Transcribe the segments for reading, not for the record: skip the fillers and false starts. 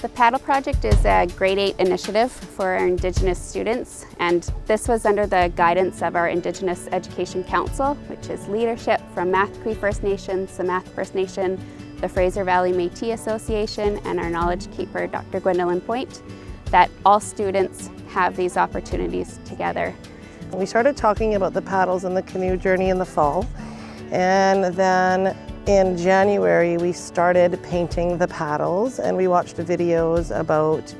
The Paddle Project is a grade 8 initiative for our Indigenous students, and this was under the guidance of our Indigenous Education Council, which is leadership from Math Cree First Nations, the Math First Nation, the Fraser Valley Métis Association, and our knowledge keeper, Dr. Gwendolyn Point, that all students have these opportunities together. We started talking about the paddles and the canoe journey in the fall, and then in January we started painting the paddles, and we watched videos about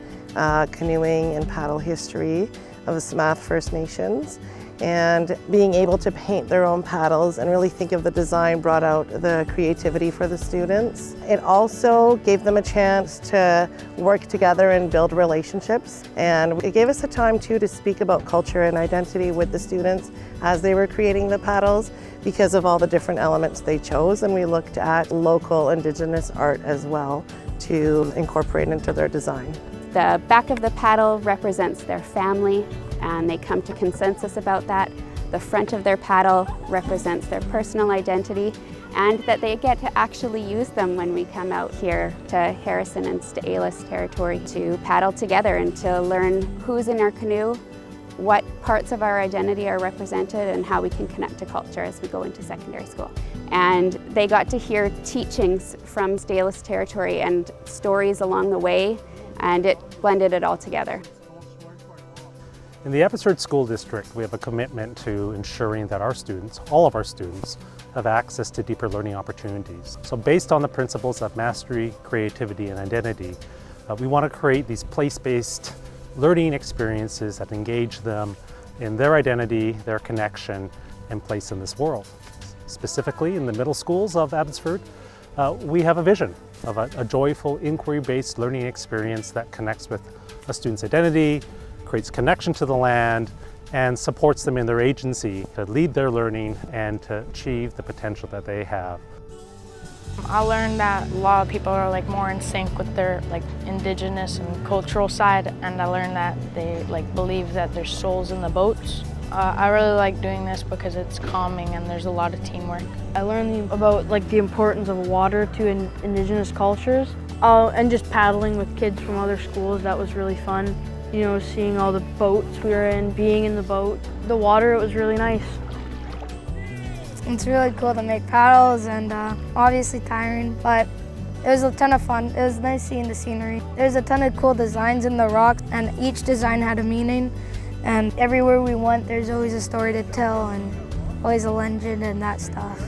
canoeing and paddle history of the Math First Nations, and being able to paint their own paddles and really think of the design brought out the creativity for the students. It also gave them a chance to work together and build relationships, and it gave us a time too to speak about culture and identity with the students as they were creating the paddles, because of all the different elements they chose, and we looked at local Indigenous art as well to incorporate into their design. The back of the paddle represents their family, and they come to consensus about that. The front of their paddle represents their personal identity, and that they get to actually use them when we come out here to Harrison and to 8’s territory to paddle together and to learn who's in our canoe, what parts of our identity are represented, and how we can connect to culture as we go into secondary school. And they got to hear teachings from 8’s territory and stories along the way, and it blended it all together. In the Abbotsford School District, we have a commitment to ensuring that our students, all of our students, have access to deeper learning opportunities. So based on the principles of mastery, creativity, and identity, we want to create these place-based learning experiences that engage them in their identity, their connection, and place in this world. Specifically, in the middle schools of Abbotsford, we have a vision of a joyful, inquiry-based learning experience that connects with a student's identity, creates connection to the land, and supports them in their agency to lead their learning and to achieve the potential that they have. I learned that a lot of people are more in sync with their Indigenous and cultural side, and I learned that they believe that there's souls in the boats. I really like doing this because it's calming and there's a lot of teamwork. I learned about the importance of water to Indigenous cultures, and just paddling with kids from other schools. That was really fun. You know, seeing all the boats we were in, being in the boat. The water, it was really nice. It's really cool to make paddles, and obviously tiring, but it was a ton of fun. It was nice seeing the scenery. There's a ton of cool designs in the rocks, and each design had a meaning. And everywhere we went, there's always a story to tell and always a legend and that stuff.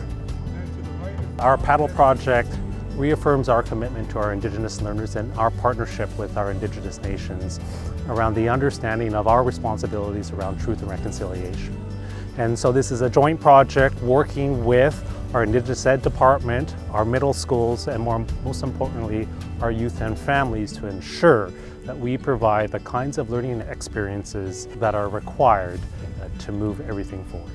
Our paddle project reaffirms our commitment to our Indigenous learners and our partnership with our Indigenous nations around the understanding of our responsibilities around truth and reconciliation. And so this is a joint project working with our Indigenous Ed department, our middle schools, and most importantly, our youth and families to ensure that we provide the kinds of learning experiences that are required to move everything forward.